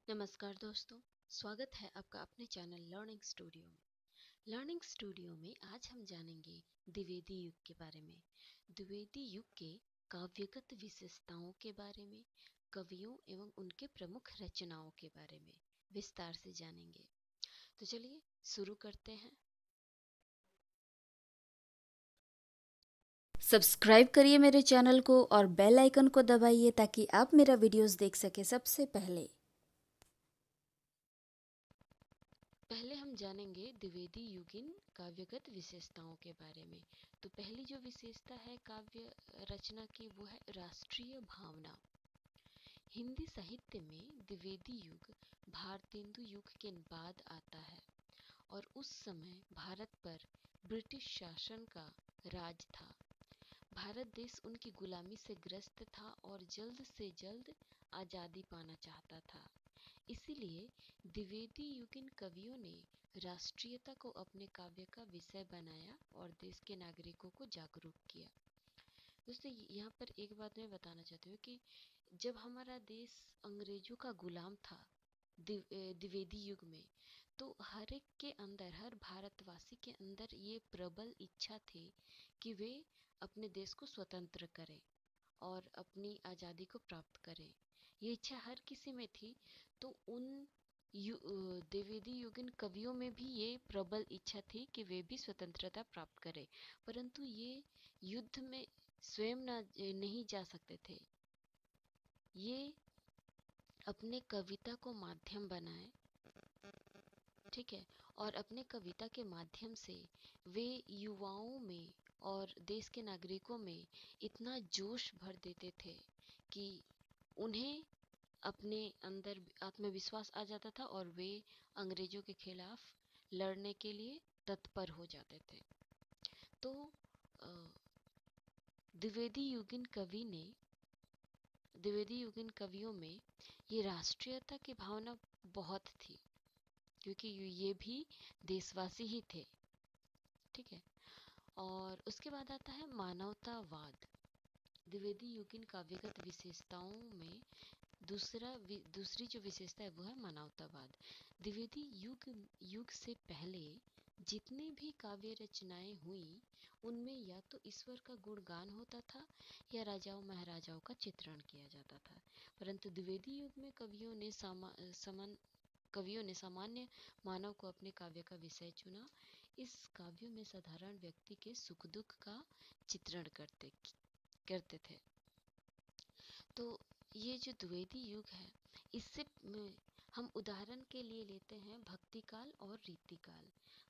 नमस्कार दोस्तों, स्वागत है आपका अपने चैनल लर्निंग स्टूडियो में। लर्निंग स्टूडियो में आज हम जानेंगे द्विवेदी युग के बारे में। द्विवेदी युग के काव्यगत विशेषताओं के बारे में, कवियों एवं उनके प्रमुख रचनाओं के बारे में विस्तार से जानेंगे। तो चलिए शुरू करते हैं। सब्सक्राइब करिए मेरे चैनल को और बेल आइकन को दबाइए ताकि आप मेरा वीडियोस देख सके सबसे पहले। पहले हम जानेंगे द्विवेदी युगीन काव्यगत विशेषताओं के बारे में। तो पहली जो विशेषता है काव्य रचना की वो है राष्ट्रीय भावना। हिंदी साहित्य में द्विवेदी युग भारतेंदु युग के बाद आता है और उस समय भारत पर ब्रिटिश शासन का राज था। भारत देश उनकी गुलामी से ग्रस्त था और जल्द से जल्द आज़ादी पाना चाहता था। इसीलिए द्विवेदी युगीन कवियों ने राष्ट्रीयता को अपने काव्य का विषय बनाया और देश के नागरिकों को जागरूक किया। दोस्तों, यहाँ पर एक बात मैं बताना चाहती हूँ कि जब हमारा देश अंग्रेजों का गुलाम था द्विवेदी युग में, तो हर एक के अंदर, हर भारतवासी के अंदर ये प्रबल इच्छा थी कि वे अपने देश को स्वतंत्र करें और अपनी आज़ादी को प्राप्त करें। ये इच्छा हर किसी में थी। तो उन द्विवेदी युगीन कवियों में भी ये प्रबल इच्छा थी कि वे भी स्वतंत्रता प्राप्त करें, परंतु ये युद्ध में स्वयं नहीं जा सकते थे। ये अपने कविता को माध्यम बनाए, ठीक है, और अपने कविता के माध्यम से वे युवाओं में और देश के नागरिकों में इतना जोश भर देते थे कि उन्हें अपने अंदर आत्मविश्वास आ जाता था और वे अंग्रेजों के खिलाफ लड़ने के लिए तत्पर हो जाते थे। तो अ, द्विवेदी युगीन कवि ने द्विवेदी युगीन कवियों में ये राष्ट्रीयता की भावना बहुत थी, क्योंकि ये भी देशवासी ही थे, ठीक है। और उसके बाद आता है मानवतावाद। द्विवेदी युगीन काव्यगत विशेषताओं में दूसरी जो विशेषता है वो है मानवतावाद। द्विवेदी युग से पहले जितनी भी काव्य रचनाएं हुई, उनमें या तो ईश्वर का गुणगान होता था या राजाओं महाराजाओं का चित्रण किया जाता था। परंतु द्विवेदी युग में कवियों ने सामान्य मानव को अपने काव्य का विषय चुना। इस काव्यों में साधारण व्यक्ति के सुख दुख का चित्रण करते थे। तो ये जो द्विवेदी युग है, इससे हम उदाहरण के लिए लेते हैं भक्ति काल और रीति काल।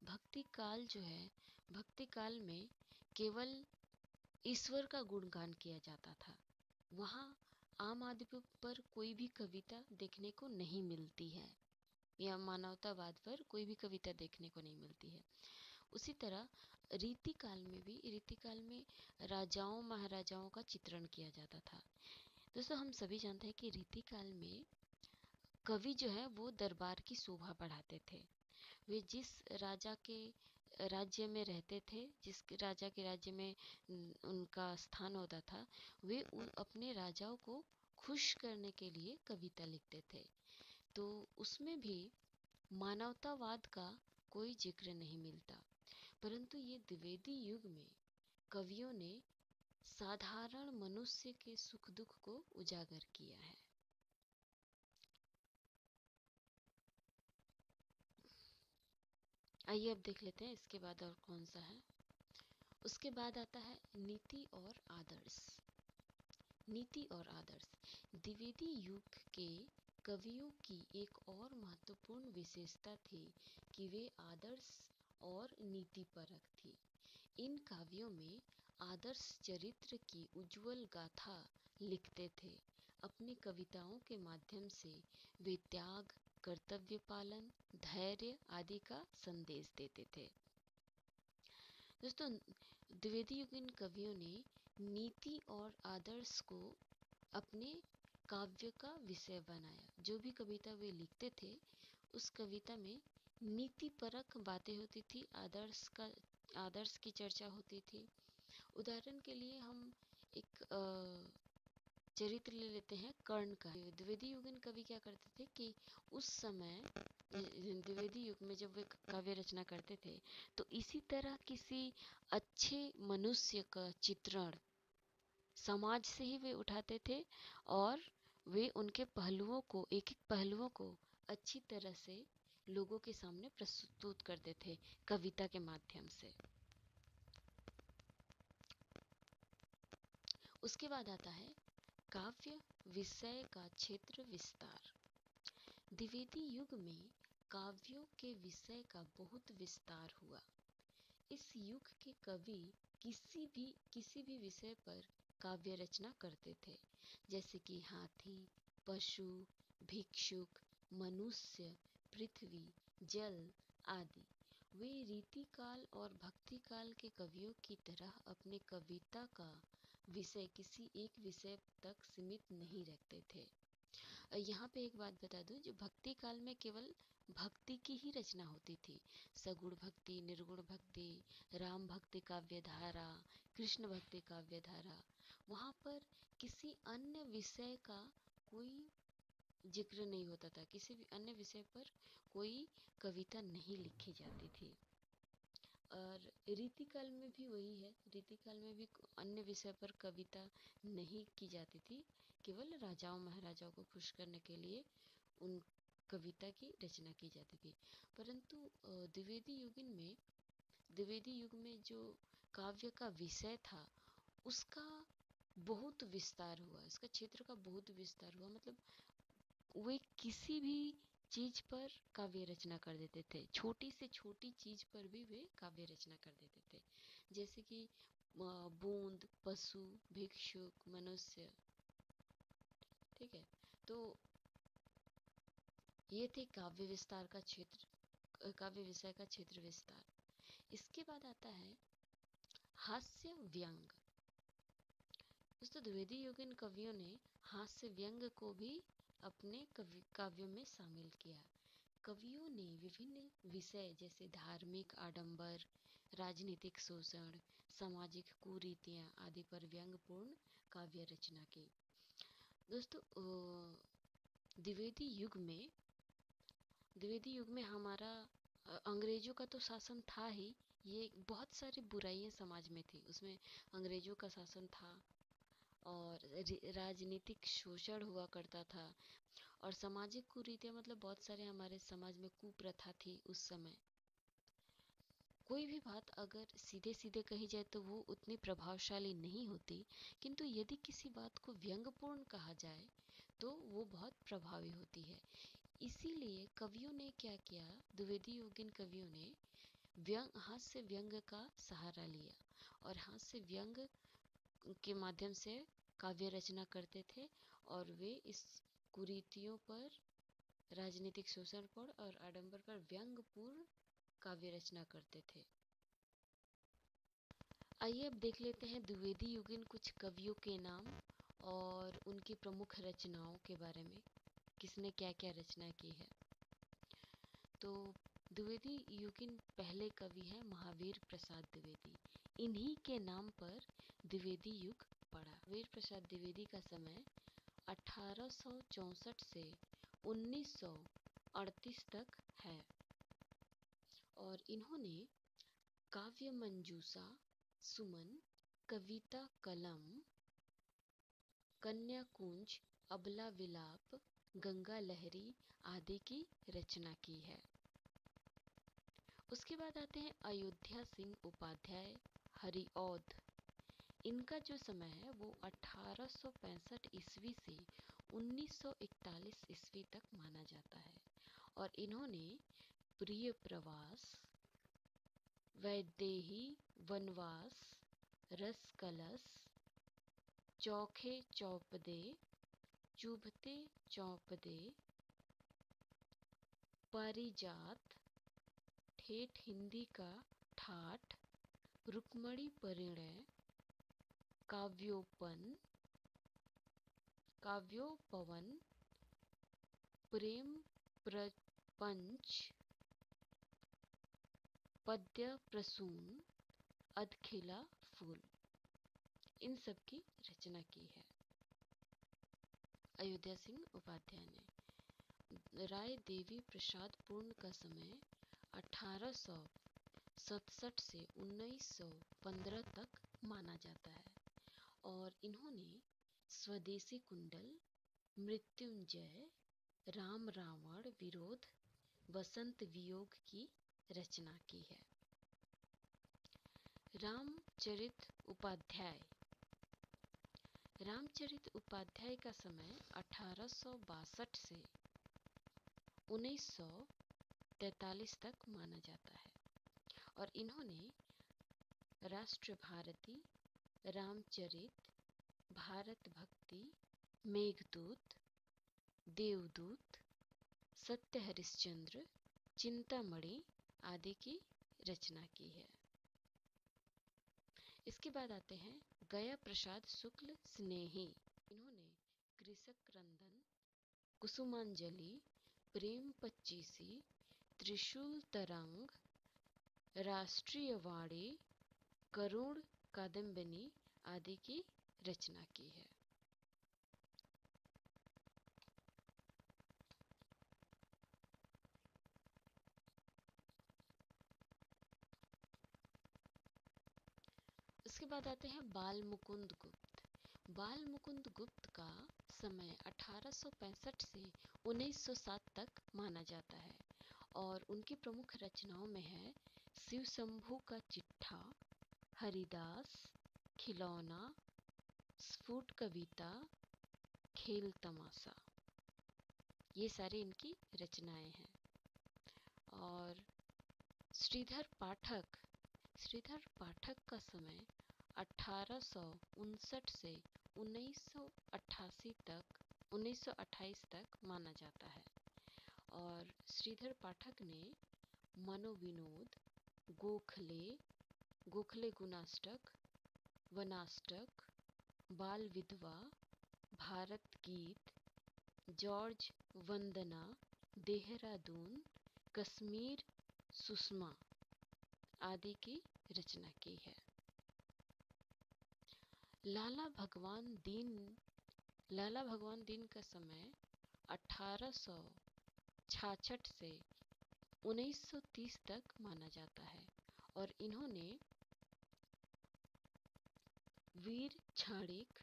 भक्ति काल जो है, भक्ति काल में केवल ईश्वर का गुणगान किया जाता था। वहाँ आम आदमी पर कोई भी कविता देखने को नहीं मिलती है, या मानवतावाद पर कोई भी कविता देखने को नहीं मिलती है। उसी तरह रीति काल में राजाओं महाराजाओं का चित्रण किया जाता था। दोस्तों, हम सभी जानते हैं कि रीति काल में कवि जो है वो दरबार की शोभा बढ़ाते थे। वे जिस राजा के राज्य में रहते थे, जिस राजा के राज्य में उनका स्थान होता था, वे अपने राजाओं को खुश करने के लिए कविता लिखते थे। तो उसमें भी मानवतावाद का कोई जिक्र नहीं मिलता। परंतु ये द्विवेदी युग में कवियों ने साधारण मनुष्य के सुख दुख को उजागर किया है। आइए अब देख लेते हैं इसके बाद और कौन सा है। उसके बाद आता है नीति और आदर्श। नीति और आदर्श द्विवेदी युग के कवियों की एक और महत्वपूर्ण विशेषता थी कि वे आदर्श और नीतिपरक थी। इन काव्यों में आदर्श चरित्र की उज्जवल गाथा लिखते थे। अपनी कविताओं के माध्यम से वे त्याग, कर्तव्य पालन, धैर्य आदि का संदेश देते थे। दोस्तों, द्विवेदी युगीन कवियों ने नीति और आदर्श को अपने काव्य का विषय बनाया। जो भी कविता वे लिखते थे, उस कविता में नीति परक बातें होती थी, आदर्श की चर्चा होती थी। उदाहरण के लिए हम एक चरित्र ले लेते हैं कर्ण का। द्विवेदी युगीन कवि क्या करते थे कि उस समय द्विवेदी युग में जब वे काव्य रचना करते थे तो इसी तरह किसी अच्छे मनुष्य का चित्रण समाज से ही वे उठाते थे और वे उनके पहलुओं को, एक एक पहलुओं को अच्छी तरह से लोगों के सामने प्रस्तुत करते थे कविता के माध्यम से। उसके बाद आता है काव्य विषय का क्षेत्र विस्तार। द्विवेदी युग में काव्यों के विषय का बहुत विस्तार हुआ। इस युग के कवि किसी भी विषय पर काव्य रचना करते थे, जैसे कि हाथी, पशु, भिक्षुक, मनुष्य, पृथ्वी, जल आदि। वे रीतिकाल और भक्तिकाल के कवियों की तरह अपने कविता का विषय किसी एक विषय तक सीमित नहीं रखते थे। यहाँ पे एक बात बता दूं, जो भक्ति काल में केवल भक्ति की ही रचना होती थी। सगुण भक्ति, निर्गुण भक्ति, राम भक्ति काव्य धारा, कृष्ण भक्ति काव्य धारा, वहाँ पर किसी अन्य विषय का कोई जिक्र नहीं होता था। किसी भी अन्य विषय पर कोई कविता नहीं लिखी जाती थी। और रीतिकाल में भी वही है, रीतिकाल में भी अन्य विषय पर कविता नहीं की जाती थी, केवल राजाओं महाराजाओं को खुश करने के लिए उन कविता की रचना की जाती थी। परंतु द्विवेदी युग में जो काव्य का विषय था उसका बहुत विस्तार हुआ, इसका क्षेत्र का बहुत विस्तार हुआ। मतलब वे किसी भी चीज पर काव्य रचना कर देते थे, छोटी से छोटी चीज पर भी वे काव्य रचना कर देते थे, जैसे कि बूंद, पशु, भिक्षुक, मनुष्य। ठीक है, तो ये थे काव्य विस्तार का क्षेत्र, काव्य विषय का क्षेत्र विस्तार। इसके बाद आता है हास्य व्यंग। दोस्तों द्विवेदी युगीन कवियों ने हास्य व्यंग को भी अपने काव्यों में शामिल किया। कवियों ने विभिन्न विषय जैसे धार्मिक आडंबर, राजनीतिक शोषण, सामाजिक कुरीतियां आदि पर व्यंगपूर्ण काव्य रचना की। दोस्तों द्विवेदी युग में हमारा अंग्रेजों का तो शासन था ही, ये बहुत सारी बुराइयां समाज में थी, उसमें अंग्रेजों का शासन था और राजनीतिक शोषण हुआ करता था और सामाजिक कुरीतियां, मतलब बहुत सारे हमारे समाज में कुप्रथा थी उस समय। कोई भी बात अगर सीधे सीधे कही जाए तो वो उतनी प्रभावशाली नहीं होती, किंतु यदि किसी बात को व्यंग्यपूर्ण कहा जाए तो वो बहुत प्रभावी होती है। इसीलिए कवियों ने क्या किया, द्विवेदी युगीन कवियों ने हास्य व्यंग का सहारा लिया और हास्य व्यंग के माध्यम से काव्य रचना करते थे और वे इस कुरीतियों पर, राजनीतिक शोषण पर और आडंबर पर व्यंग्यपूर्ण काव्य रचना करते थे। आइए अब देख लेते हैं द्विवेदी युगीन कुछ कवियों के नाम और उनकी प्रमुख रचनाओं के बारे में, किसने क्या क्या रचना की है। तो द्विवेदी युगीन पहले कवि हैं महावीर प्रसाद द्विवेदी। इन्हीं के नाम पर द्विवेदी युग पड़ा। महावीर प्रसाद द्विवेदी का समय 1864 से 1938 तक है और इन्होंने काव्य मंजूषा, सुमन, कविता कलम, कन्या कुंज, अबला विलाप, गंगा लहरी आदि की रचना की है। उसके बाद आते हैं अयोध्या सिंह उपाध्याय हरिऔध। इनका जो समय है वो 1865 ईस्वी से 1941 ईस्वी तक माना जाता है और इन्होंने प्रिय प्रवास, वैदेही वनवास, रस कलश, चौखे चौपदे, चुभते चौपदे, पारिजात, ठेठ हिंदी का ठाठ, रुक्मणी परिणय, काव्योपवन, प्रेम प्रपंच, पद्य प्रसून, अधखिला फूल, इन सब की रचना की है। अयोध्या सिंह उपाध्याय ने। राय देवी प्रसाद पूर्ण का समय 1867 से 1915 तक माना जाता है और इन्होंने स्वदेशी कुंडल, मृत्युंजय, राम रावण विरोध, वसंत वियोग की रचना की है। रामचरित उपाध्याय का समय 1862 से 1943 तक माना जाता है और इन्होंने राष्ट्र भारती, रामचरित, भारत भक्ति, मेघदूत, देवदूत, सत्य हरिश्चंद्र, चिंतामणि आदि की रचना की है। इसके बाद आते हैं गया प्रसाद शुक्ल स्नेही। इन्होंने कृषक क्रंदन, कुसुमांजलि, प्रेम पच्चीसी, त्रिशूल तरंग, राष्ट्रीय वाणी, करुण कादम्बिनी आदि की रचना की है। उसके बाद आते हैं बाल मुकुंद गुप्त। बाल मुकुंद गुप्त का समय 1865 से 1907 तक माना जाता है और उनकी प्रमुख रचनाओं में है शिव शंभू का चिट्ठा, हरिदास, खिलौना, स्फुट कविता, खेल तमाशा, ये सारी इनकी रचनाएं हैं। और श्रीधर पाठक का समय 1859 से 1928 तक माना जाता है और श्रीधर पाठक ने मनोविनोद, गोखले गुणाष्टक, वनाष्टक, बाल विधवा, भारत गीत, जॉर्ज वंदना, देहरादून, कश्मीर सुषमा आदि की रचना की है। लाला भगवान दीन का समय 1866 से 1930 तक माना जाता है और इन्होंने वीर क्षणिक,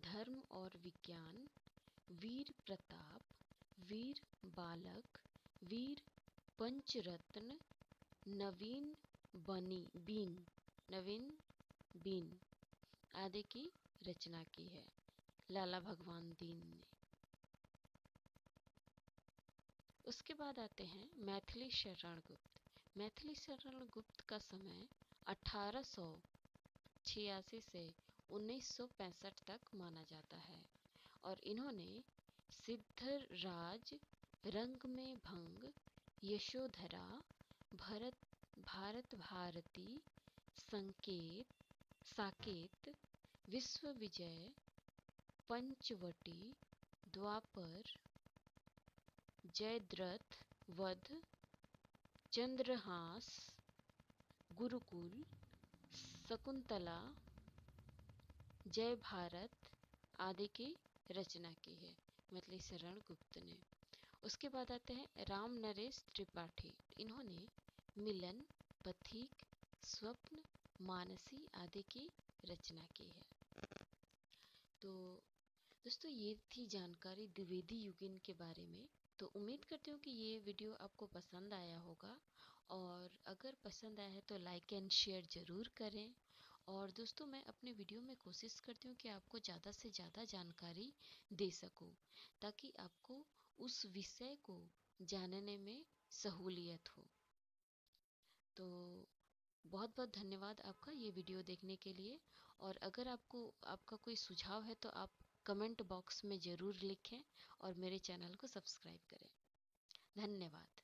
धर्म और विज्ञान, वीर प्रताप, वीर बालक, वीर पंचरत्न, नवीन बीन आदि की रचना की है लाला भगवान दीन ने। उसके बाद आते हैं मैथिली शरण गुप्त का समय 1886 से 1965 तक माना जाता है और इन्होंने सिद्धराज, रंग में भंग, यशोधरा, भारत भारती, साकेत, विश्व विजय, पंचवटी, द्वापर, जयद्रथ वध, चंद्रहास, गुरुकुल, शकुंतला, जय भारत आदि की रचना की है मैथिली शरण गुप्त ने। उसके बाद आते हैं राम नरेश त्रिपाठी। इन्होंने मिलन, पथिक, स्वप्न, मानसी आदि की रचना की है। तो दोस्तों ये थी जानकारी द्विवेदी युगीन के बारे में। तो उम्मीद करती हूँ कि ये वीडियो आपको पसंद आया होगा और अगर पसंद आया है तो लाइक एंड शेयर ज़रूर करें। और दोस्तों मैं अपने वीडियो में कोशिश करती हूँ कि आपको ज़्यादा से ज़्यादा जानकारी दे सकूँ ताकि आपको उस विषय को जानने में सहूलियत हो। तो बहुत बहुत धन्यवाद आपका ये वीडियो देखने के लिए और अगर आपका कोई सुझाव है तो आप कमेंट बॉक्स में ज़रूर लिखें और मेरे चैनल को सब्सक्राइब करें। धन्यवाद।